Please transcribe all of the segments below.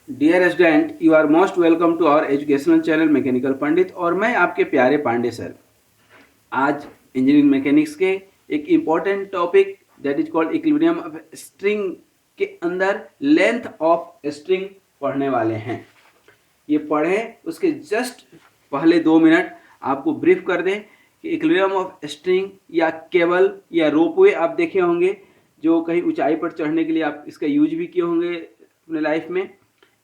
Dear student, you are most welcome to our educational channel mechanical Pandit. और मैं आपके प्यारे पांडे सर। आज इंजीनियरिंग मैकेनिक्स के एक important topic that is called equilibrium of string के अंदर लेंथ ऑफ स्ट्रिंग पढ़ने वाले हैं। ये पढ़ें, उसके जस्ट पहले 2 मिनट आपको ब्रीफ कर दें कि इक्विलिब्रियम ऑफ स्ट्रिंग या केबल या रोपवे आप देखे होंगे, जो कहीं ऊंचाई पर चढ़ने के लिए आप इसका यूज भी किए होंगे अपने लाइफ में।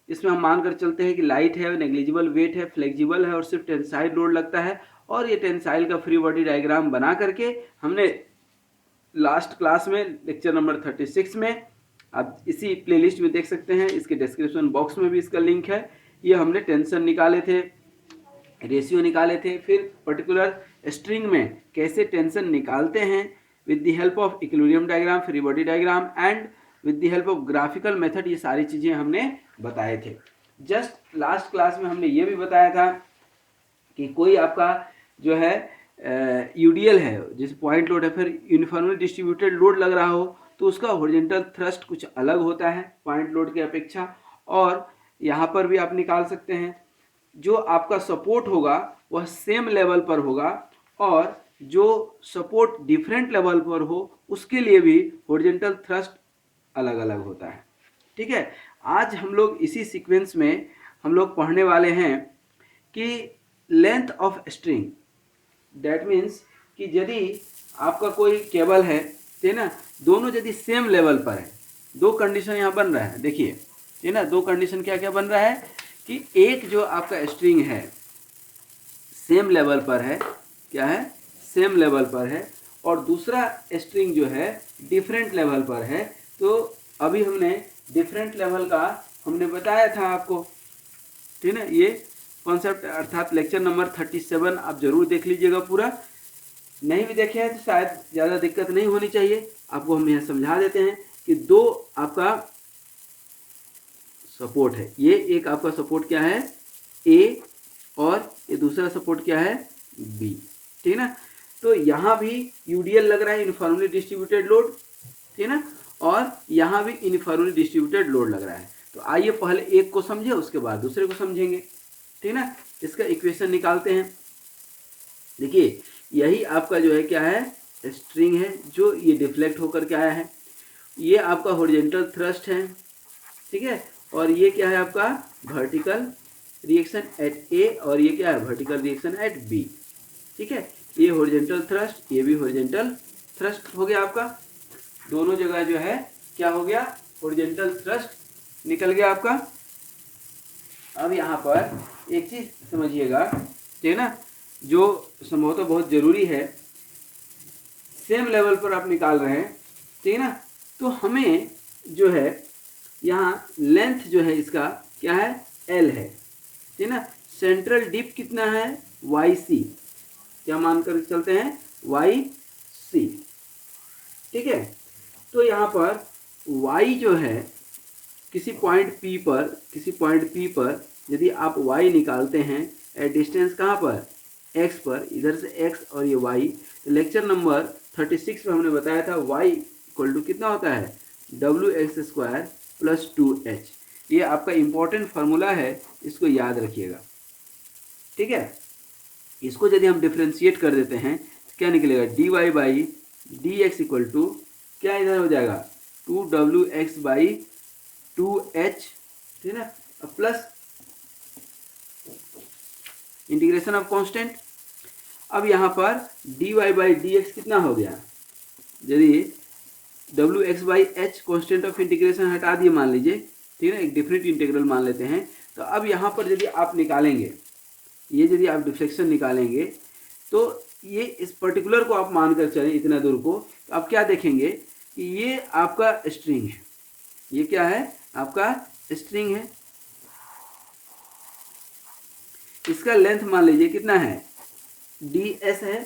इसमें हम मानकर चलते हैं कि लाइट है, नेग्लिजिबल वेट है, फ्लेक्सिबल है और सिर्फ टेंसाइल लोड लगता है। और ये टेंसाइल का फ्री बॉडी डायग्राम बना करके हमने लास्ट क्लास में लेक्चर नंबर 36 में, आप इसी प्लेलिस्ट में देख सकते हैं, इसके डिस्क्रिप्शन बॉक्स में भी इसका लिंक है। ये हमने टेंशन निकाले थे, रेशियो निकाले थे, फिर पर्टिकुलर स्ट्रिंग में कैसे टेंशन निकालते हैं with the help of equilibrium diagram, free body diagram and with the help of graphical method. ये सारी चीज़ें हमने बताए थे। जस्ट लास्ट क्लास में हमने ये भी बताया था कि कोई आपका जो है यूडीएल है, जैसे पॉइंट लोड है, फिर यूनिफॉर्मली डिस्ट्रीब्यूटेड लोड लग रहा हो तो उसका हॉरिजॉन्टल थ्रस्ट कुछ अलग होता है पॉइंट लोड की अपेक्षा। और यहाँ पर भी आप निकाल सकते हैं, जो आपका सपोर्ट होगा वह सेम लेवल पर होगा और जो सपोर्ट डिफरेंट लेवल पर हो उसके लिए भी हॉरिजॉन्टल थ्रस्ट अलग अलग होता है। ठीक है, आज हम लोग इसी सीक्वेंस में हम लोग पढ़ने वाले हैं कि length of string, that means कि यदि आपका कोई केबल है, ठीक है ना, दोनों यदि सेम लेवल पर है, दो कंडीशन यहाँ बन रहा है, देखिए, ठीक है ना, दो कंडीशन क्या क्या बन रहा है कि एक जो आपका स्ट्रिंग है सेम लेवल पर है, क्या है, सेम लेवल पर है, और दूसरा स्ट्रिंग जो है डिफरेंट लेवल पर है। तो अभी हमने डिफरेंट लेवल का हमने बताया था आपको, ठीक है ना, ये कॉन्सेप्ट अर्थात लेक्चर नंबर 37 आप जरूर देख लीजिएगा पूरा। नहीं भी देखे हैं तो शायद ज़्यादा दिक्कत नहीं होनी चाहिए, आपको हम यहाँ समझा देते हैं कि दो आपका सपोर्ट है, ये एक आपका सपोर्ट क्या है ए और ये दूसरा सपोर्ट क्या है बी, ठीक है ना। तो यहाँ भी यूडीएल लग रहा है, यूनिफॉर्मली डिस्ट्रीब्यूटेड लोड, ठीक है ना, और यहाँ भी यूनिफॉर्मली डिस्ट्रीब्यूटेड लोड लग रहा है। तो आइए पहले एक को समझे, उसके बाद दूसरे को समझेंगे, ठीक है ना। इसका इक्वेशन निकालते हैं। देखिए, यही आपका जो है क्या है स्ट्रिंग है, जो ये डिफ्लेक्ट होकर के आया है, ये आपका हॉरिजॉन्टल थ्रस्ट है, ठीक है, और ये क्या है आपका वर्टिकल रिएक्शन एट ए और ये क्या है वर्टिकल रिएक्शन एट बी, ठीक है। ये हॉरिजॉन्टल थ्रस्ट, ये भी हॉरिजॉन्टल थ्रस्ट हो गया आपका, दोनों जगह जो है क्या हो गया हॉरिजॉन्टल थ्रस्ट निकल गया आपका। अब यहाँ पर एक चीज समझिएगा, ठीक है ना, जो संभवतः बहुत जरूरी है, सेम लेवल पर आप निकाल रहे हैं, ठीक है ना, तो हमें जो है यहाँ लेंथ जो है इसका क्या है एल है, ठीक है ना। सेंट्रल डिप कितना है वाई सी, क्या मान कर चलते हैं वाई सी, ठीक है। तो यहाँ पर y जो है किसी पॉइंट P पर यदि आप y निकालते हैं एट डिस्टेंस कहाँ पर x पर, इधर से x और ये y, तो लेक्चर नंबर 36 में हमने बताया था y इक्वल टू कितना होता है WX² + 2h। ये आपका इम्पोर्टेंट फार्मूला है, इसको याद रखिएगा, ठीक है। इसको यदि हम डिफ्रेंशिएट कर देते हैं तो क्या निकलेगा dy/dx इक्वल टू क्या इधर हो जाएगा 2WX/2h, ठीक है ना, प्लस इंटीग्रेशन ऑफ कांस्टेंट। अब यहाँ पर dy/dx कितना हो गया, यदि WX/h कांस्टेंट ऑफ इंटीग्रेशन हटा दिए मान लीजिए, ठीक है ना, एक डिफरेंट इंटीग्रल मान लेते हैं। तो अब यहाँ पर यदि आप निकालेंगे, ये यदि आप डिफ्लेक्शन निकालेंगे तो ये इस पर्टिकुलर को आप मानकर चलें इतना दूर को, तो आप क्या देखेंगे कि ये आपका स्ट्रिंग है, ये क्या है आपका स्ट्रिंग है, इसका लेंथ मान लीजिए कितना है ds है।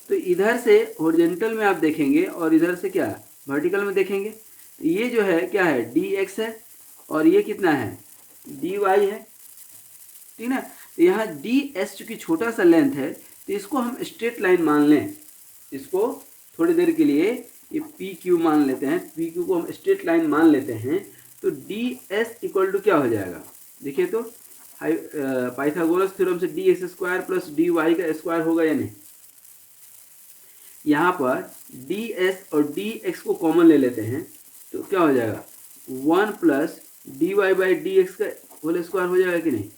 तो इधर से हॉरिजॉन्टल में आप देखेंगे और इधर से क्या वर्टिकल में देखेंगे, तो ये जो है क्या है dx है और ये कितना है dy है, ठीक ना। तो यहाँ ds चूँकि छोटा सा लेंथ है तो इसको हम स्ट्रेट लाइन मान लें, इसको थोड़ी देर के लिए ये पी क्यू मान लेते हैं, पी क्यू को हम स्ट्रेट लाइन मान लेते हैं। तो डी एस इक्वल टू क्या हो जाएगा, देखिए तो पाइथागोरस थ्योरम से d x square plus d y का स्क्वायर होगा या नहीं। यहाँ पर डी एस और डी एक्स को कॉमन ले लेते हैं तो क्या हो जाएगा, 1 plus d y by d x का होल स्क्वायर हो जाएगा कि नहीं।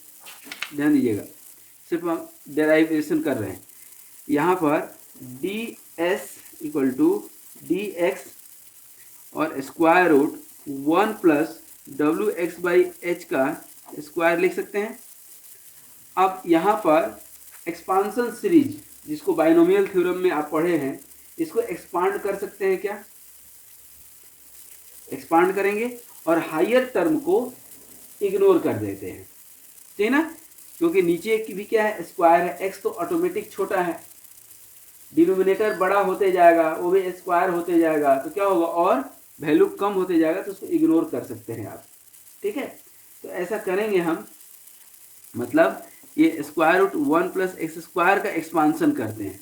ध्यान दीजिएगा, सिर्फ हम डेराइवेशन कर रहे हैं। यहाँ पर D S equal to D X और square root 1 plus W X by H का स्क्वायर लिख सकते हैं। अब यहाँ पर एक्सपांसन सीरीज जिसको बाइनोमियल थ्योरम में आप पढ़े हैं, इसको एक्सपांड कर सकते हैं क्या, एक्सपांड करेंगे और हायर टर्म को इग्नोर कर देते हैं, ठीक है ना, क्योंकि नीचे की भी क्या है, स्क्वायर है, एक्स तो ऑटोमेटिक छोटा है, डिनोमिनेटर बड़ा होते जाएगा, वो भी स्क्वायर होते जाएगा, तो क्या होगा और वैल्यू कम होते जाएगा, तो उसको इग्नोर कर सकते हैं आप, ठीक है। तो ऐसा करेंगे हम, मतलब ये square root 1 plus x square का एक्सपांसन करते हैं,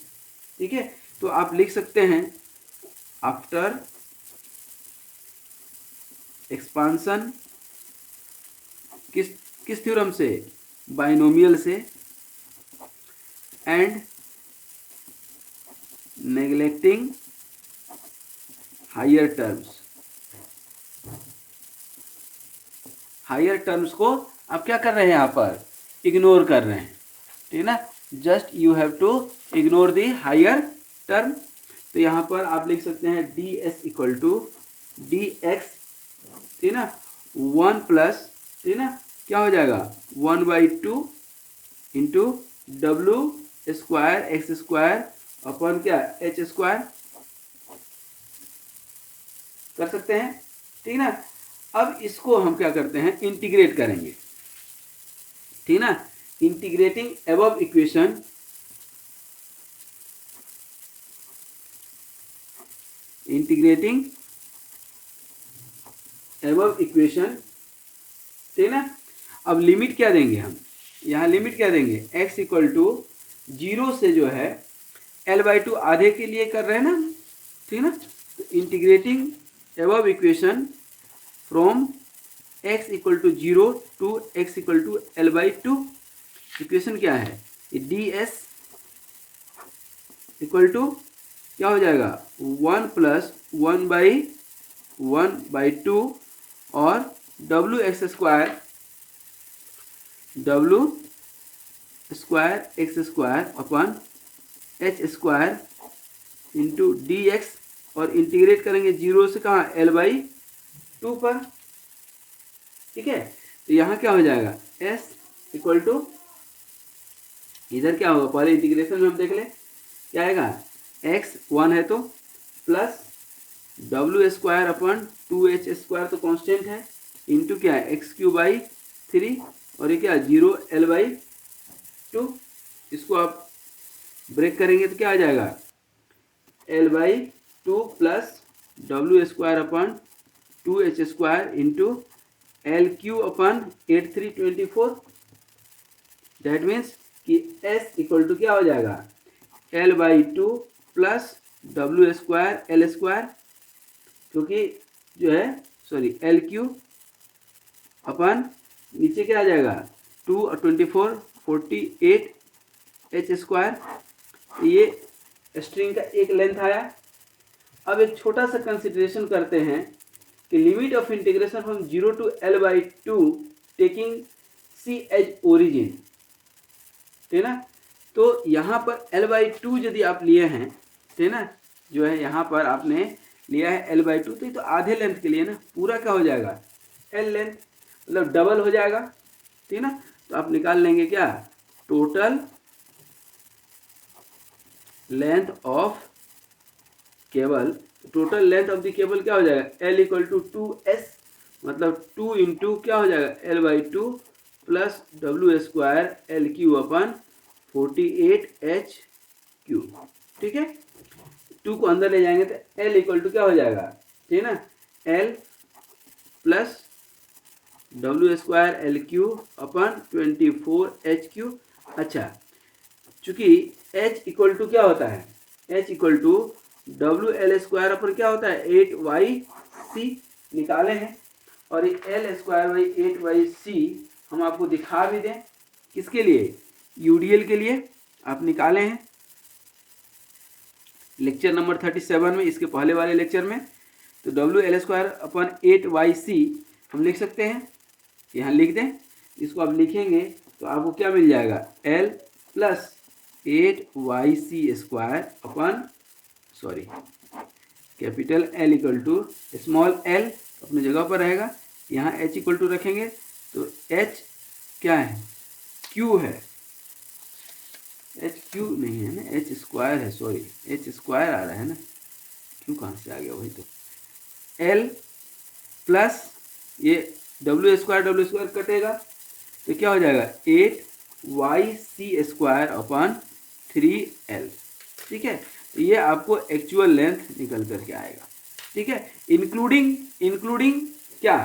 ठीक है। तो आप लिख सकते हैं आफ्टर एक्सपांसन किस थ्योरम से, बाइनोमियल से, and neglecting higher terms. Higher terms को आप क्या कर रहे हैं, यहाँ पर इग्नोर कर रहे हैं, ठीक है ना। Just you have to ignore the higher term. तो यहाँ पर आप लिख सकते हैं d S equal to D x, ठीक है ना, 1 प्लस, ठीक है ना, क्या हो जाएगा 1/2 into W square x square अपन क्या एच स्क्वायर कर सकते हैं, ठीक ना। अब इसको हम क्या करते हैं, इंटीग्रेट करेंगे, ठीक ना। Integrating above equation, integrating above equation, ठीक ना। अब लिमिट क्या देंगे हम, यहाँ लिमिट क्या देंगे, x इक्वल टू 0 से जो है L/2 आधे के लिए कर रहे हैं ना, ठीक ना। तो integrating above equation from x equal to 0 to x equal to L/2, equation क्या है, डी एस इक्वल टू क्या हो जाएगा 1 प्लस 1/2 और W x square x square upon H square into D X, और इंटीग्रेट करेंगे 0 से कहाँ L/2 पर, ठीक है। तो यहाँ क्या हो जाएगा s इक्वल टू, इधर क्या होगा, पहले इंटीग्रेशन में हम देख ले क्या आएगा, x 1 है तो plus W square upon 2h square तो कांस्टेंट है, इंटू क्या है x³ और ये क्या 0 L/2, इसको आप ब्रेक करेंगे तो क्या आ जाएगा L/2 plus W square upon 2h square into L³ upon 8324, that means कि s इक्वल टू क्या हो जाएगा L/2 plus W square L square, क्योंकि जो है सॉरी L³ अपन नीचे क्या आ जाएगा 2 और 24 48 h स्क्वायर, ये स्ट्रिंग का एक लेंथ आया। अब एक छोटा सा कंसिडरेशन करते हैं कि limit of integration from 0 to L/2 taking C as origin, ठीक ना। तो यहाँ पर L/2 यदि आप लिए हैं, ठीक ना, जो है यहाँ पर आपने लिया है L/2, तो ये तो आधे लेंथ के लिए ना, पूरा क्या हो जाएगा L लेंथ, मतलब डबल हो जाएगा, ठीक ना। तो आप निकाल लेंगे क्या, total length of cable, total length of the cable क्या हो जाएगा L इक्वल टू 2s, मतलब 2 इंटू क्या हो जाएगा L/2 plus W square L³ अपन 48h³, ठीक है। 2 को अंदर ले जाएंगे तो L इक्वल टू क्या हो जाएगा, ठीक है ना, L plus W square L³ अपन 24h³। अच्छा, चूंकि h इक्वल टू क्या होता है, h equal to W L square अपन क्या होता है 8yc निकाले हैं, और ये एल स्क्वायर बाई 8/c हम आपको दिखा भी दें, किसके लिए, यूडीएल के लिए आप निकाले हैं लेक्चर नंबर 37 में, इसके पहले वाले लेक्चर में। तो WL²/8/c हम लिख सकते हैं, यहाँ लिख दें, इसको आप लिखेंगे तो आपको क्या मिल जाएगा, L प्लस 8/c² अपन sorry capital L equal to small l अपनी जगह पर रहेगा, यहाँ h इक्वल टू रखेंगे तो h क्या है, q है, h q नहीं है ना, h स्क्वायर है, सॉरी h स्क्वायर आ रहा है ना, q कहाँ से आ गया, वही तो l प्लस ये w² कटेगा तो क्या हो जाएगा 8/c² 3l। ठीक है, तो ये आपको एक्चुअल लेंथ निकल करके आएगा। ठीक है, इंक्लूडिंग क्या,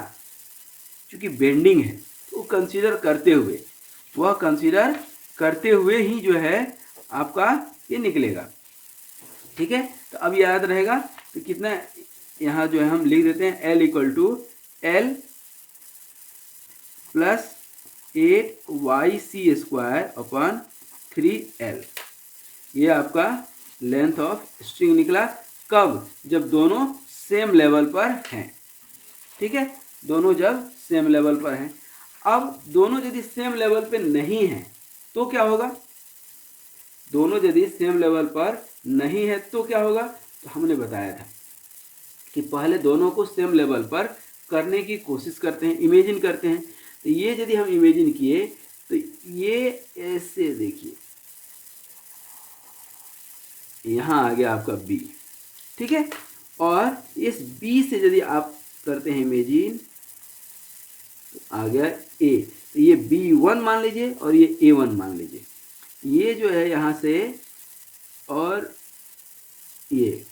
क्योंकि बेंडिंग है तो कंसीडर करते हुए ही जो है आपका ये निकलेगा। ठीक है, तो अब याद रहेगा तो कितना, यहाँ जो है हम लिख देते हैं L equal to L plus 8/c² 3l। ये आपका लेंथ ऑफ स्ट्रिंग निकला। कब, जब दोनों सेम लेवल पर हैं। ठीक है, दोनों जब सेम लेवल पर हैं। अब दोनों यदि सेम लेवल पे नहीं हैं तो क्या होगा, दोनों यदि सेम लेवल पर नहीं है तो क्या होगा, तो हमने बताया था कि पहले दोनों को सेम लेवल पर करने की कोशिश करते हैं, इमेजिन करते हैं। तो ये यदि हम इमेजिन किए तो ये ऐसे देखिए, यहाँ आ गया आपका B। ठीक है, और इस B से यदि आप करते हैं इमेजिन तो आ गया A। तो ये B1 मान लीजिए और ये A1 मान लीजिए, ये जो है यहाँ से, और ये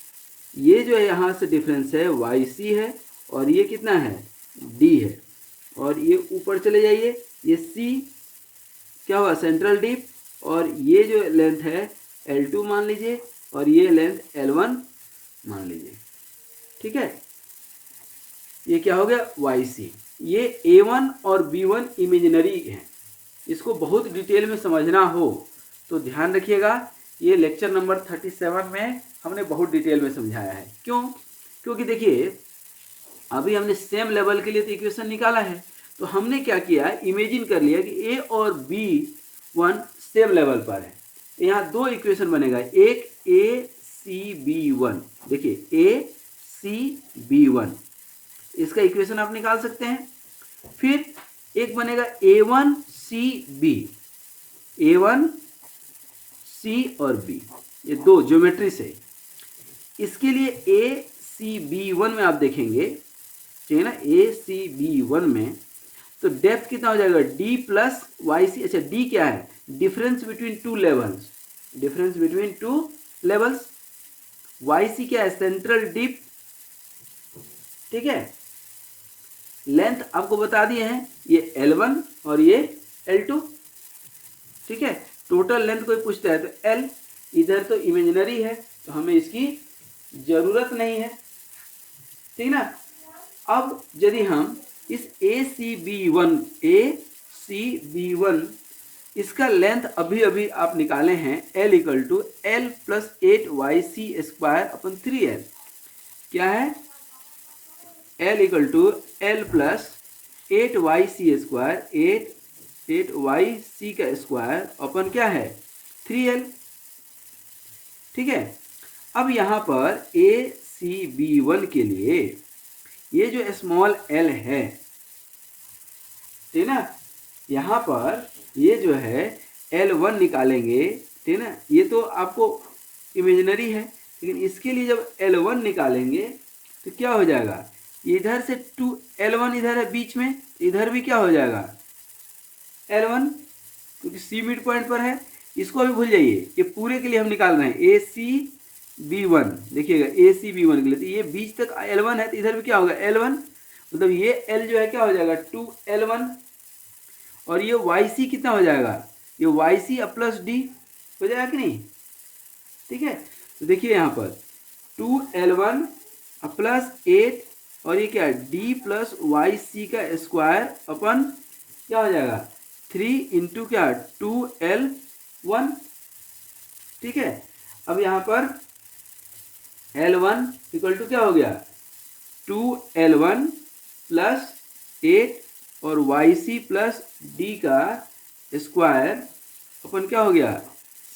जो है यहाँ से डिफरेंस है YC है, और ये कितना है D है, और ये ऊपर चले जाइए, ये C क्या हुआ सेंट्रल डिप, और ये जो लेंथ है L2 मान लीजिए, और ये लेंथ L1 मान लीजिए। ठीक है, ये क्या हो गया YC। ये A1 और B1 इमेजिनरी हैं, इसको बहुत डिटेल में समझना हो तो ध्यान रखिएगा, ये लेक्चर नंबर 37 में हमने बहुत डिटेल में समझाया है। क्यों, क्योंकि देखिए अभी हमने सेम लेवल के लिए तो इक्वेशन निकाला है, तो हमने क्या किया, इमेजिन कर लिया कि A और B1 सेम लेवल पर है। यहाँ दो इक्वेशन बनेगा, एक ACB1, देखिए ACB1, इसका इक्वेशन आप निकाल सकते हैं। फिर एक बनेगा A1CB, A1C और B, ये दो ज्योमेट्री से। इसके लिए ACB1 में आप देखेंगे, ठीक है ना, ACB1 में तो डेप्थ कितना हो जाएगा D प्लस YC। अच्छा, D क्या है, difference between two levels, difference between two levels. YC क्या है, सेंट्रल डिप। ठीक है, लेंथ आपको बता दिए हैं, ये L1 और ये L2। ठीक है, टोटल लेंथ कोई पूछता है तो L, इधर तो इमेजिनरी है तो हमें इसकी जरूरत नहीं है। ठीक ना, अब यदि हम इस ACB1 इसका लेंथ अभी आप निकाले हैं L equal to L plus 8YC² 3l। क्या है, L equal to L plus 8YC², 8YC² अपन क्या है 3l। ठीक है, अब यहाँ पर ACB1 के लिए ये जो स्मॉल l है, ठीक ना, यहाँ पर ये जो है L1 निकालेंगे, ठीक ना, ये तो आपको इमेजिनरी है, लेकिन इसके लिए जब L1 निकालेंगे तो क्या हो जाएगा, इधर से 2L1 इधर है बीच में, इधर भी क्या हो जाएगा L1, क्योंकि C मिड पॉइंट पर है। इसको अभी भूल जाइए, ये पूरे के लिए हम निकाल रहे हैं ACB1। देखिएगा ACB1 के लिए तो ये बीच तक L1 है, तो इधर भी क्या होगा L1, मतलब ये L जो है क्या हो जाएगा 2L1, और ये YC कितना हो जाएगा, ये YC प्लस D हो जाएगा कि नहीं। ठीक है, तो देखिए यहाँ पर 2L1 प्लस 8 और ये क्या है, डी प्लस वाई सी का स्क्वायर अपन क्या हो जाएगा, 3 इंटू क्या, 2L1। ठीक है, अब यहाँ पर L1 इक्वल टू क्या हो गया, 2L1 प्लस 8 और वाई सी प्लस डी का स्क्वायर अपन क्या हो गया,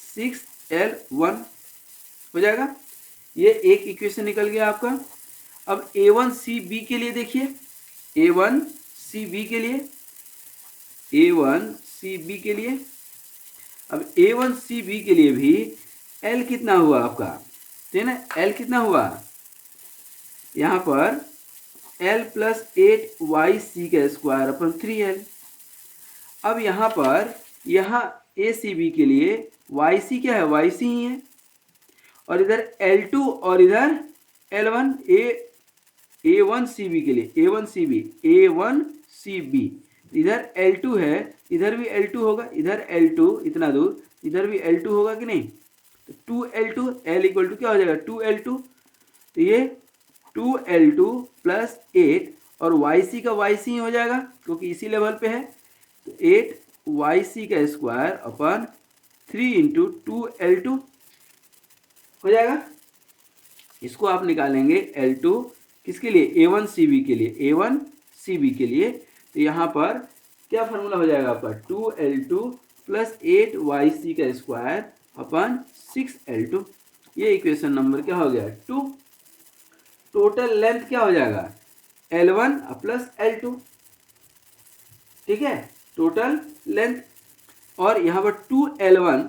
6L1 हो जाएगा। ये एक इक्वेशन निकल गया आपका। अब A1CB के लिए देखिए, A1CB के लिए, A1CB के लिए, अब A1CB के लिए भी L कितना हुआ आपका, ठीक है ना, L कितना हुआ, यहाँ पर L प्लस 8YC का स्क्वायर अपन 3L। अब यहाँ पर यहाँ ACB के लिए YC क्या है, YC ही है, और इधर L2 और इधर L1, A1CB के लिए A1CB इधर L2 है, इधर भी L2 होगा, इधर L2 इतना दूर, इधर भी L2 होगा कि नहीं, तो 2L2, L इक्वल टू क्या हो जाएगा, 2L2, तो ये 2L2 प्लस 8 और YC का YC ही हो जाएगा क्योंकि इसी लेवल पे है, तो 8YC का स्क्वायर अपन 3 इंटू 2L2 हो जाएगा। इसको आप निकालेंगे L2 किसके लिए, A1CB के लिए, A1CB के लिए, तो यहाँ पर क्या फार्मूला हो जाएगा आपका, 2L2 प्लस 8YC का स्क्वायर अपन 6L2। ये इक्वेशन नंबर क्या हो गया, 2। टोटल लेंथ क्या हो जाएगा, L1 प्लस L2, ठीक है, टोटल लेंथ। और यहाँ पर 2L1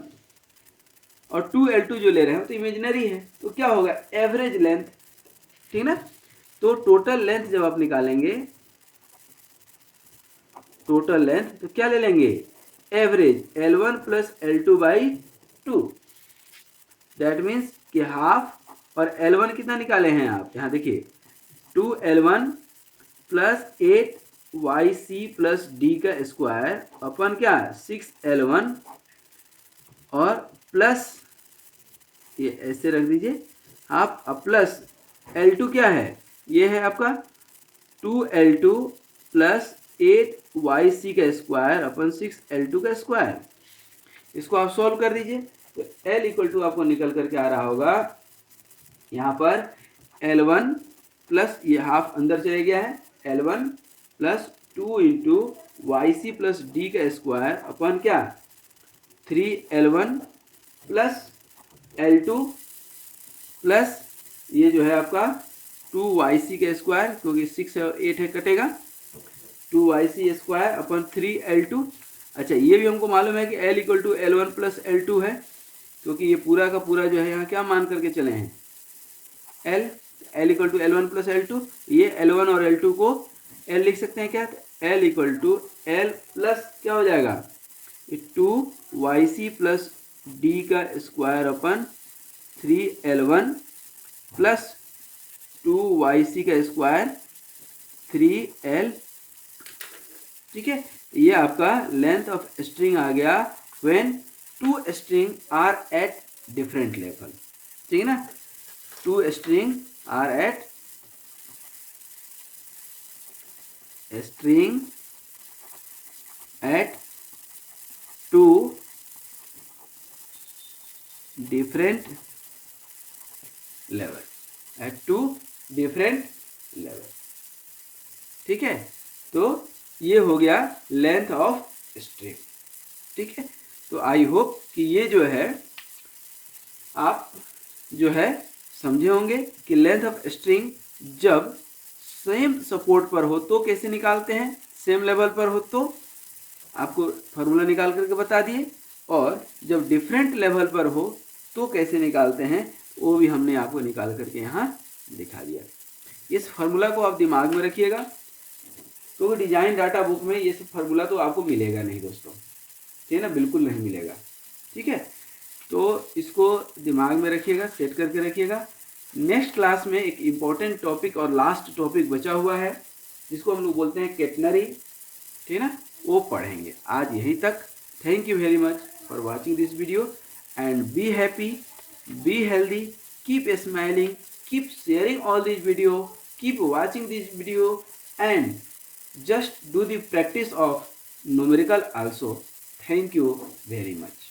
और 2L2 जो ले रहे हैं तो इमेजिनरी है, तो क्या होगा, एवरेज लेंथ, ठीक ना। तो टोटल लेंथ जब आप निकालेंगे, टोटल लेंथ, तो क्या ले लेंगे, average L1 plus L2 by 2, that means कि हाफ, और L1 कितना निकाले हैं आप, यहाँ देखिए 2L1 plus 8YC plus d का स्क्वायर अपन क्या 6L1 और प्लस ये ऐसे रख दीजिए आप, अब प्लस L2 क्या है, ये है आपका 2L2 प्लस 8YC का स्क्वायर अपन 6L2 का स्क्वायर। इसको आप सॉल्व कर दीजिए, तो L इक्वल टू आपको निकल करके आ रहा होगा, यहाँ पर L1 प्लस ये हाफ अंदर चले गया है, L1 plus 2 into YC plus d का स्क्वायर अपन क्या 3L1 प्लस L2 प्लस ये जो है आपका 2YC का स्क्वायर, क्योंकि 6 और 8 है कटेगा, 2YC स्क्वायर अपन 3L2। अच्छा, ये भी हमको मालूम है कि L equal to L1 plus L2 है, क्योंकि ये पूरा का पूरा जो है यहाँ क्या मान करके चले हैं, L equal to L1 plus L2, ये L1 और L2 को L लिख सकते हैं क्या, L equal to L plus क्या हो जाएगा, 2YC प्लस डी का स्क्वायर अपन 3L1 प्लस 2YC का स्क्वायर 3L, ठीक है। ये आपका लेंथ ऑफ स्ट्रिंग आ गया when two string are at different level, ठीक है ना, two string are at two different level, ठीक है। तो ये हो गया लेंथ ऑफ स्ट्रिंग, ठीक है। तो आई होप कि ये जो है आप जो है समझे होंगे कि लेंथ ऑफ स्ट्रिंग जब सेम सपोर्ट पर हो तो कैसे निकालते हैं, सेम लेवल पर हो तो आपको फार्मूला निकाल करके बता दिए, और जब डिफरेंट लेवल पर हो तो कैसे निकालते हैं वो भी हमने आपको निकाल करके यहाँ दिखा दिया। इस फार्मूला को आप दिमाग में रखिएगा, तो डिजाइन डाटा बुक में ये सब फार्मूला तो आपको मिलेगा नहीं दोस्तों, ठीक है ना, बिल्कुल नहीं मिलेगा, ठीक है। तो इसको दिमाग में रखिएगा, सेट करके रखिएगा। नेक्स्ट क्लास में एक इम्पॉर्टेंट टॉपिक और लास्ट टॉपिक बचा हुआ है जिसको हम लोग बोलते हैं केटनरी, ठीक है ना, वो पढ़ेंगे। आज यहीं तक। Thank you very much for watching this video and be happy, be healthy, keep smiling, keep sharing all this video keep watching this video and just do the practice of numerical also. Thank you very much.